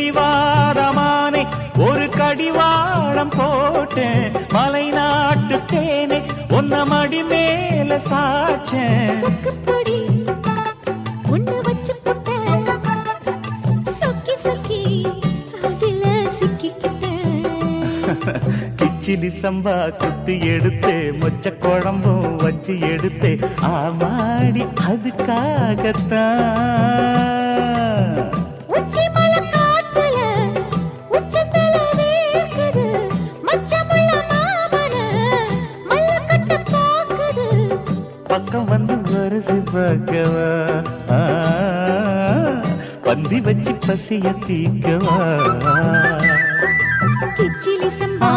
பிடிவாதமானே ஒரு கடிவாளம் போட்டேன் மலை நாட்டு தேனே ஒன்ன மடி மேல சாச்சேன் கிச்சிலி சம்பா குத்தி எடுத்தே மொச்ச குழம்பும் வச்சு எடுத்தே ஆமாடி அதுக்காகத்தான் பக்கம் வந்து வருசு பார்க்கவா பந்தி வச்சு பசிய தீக்கவா கிச்சிலி சம்பா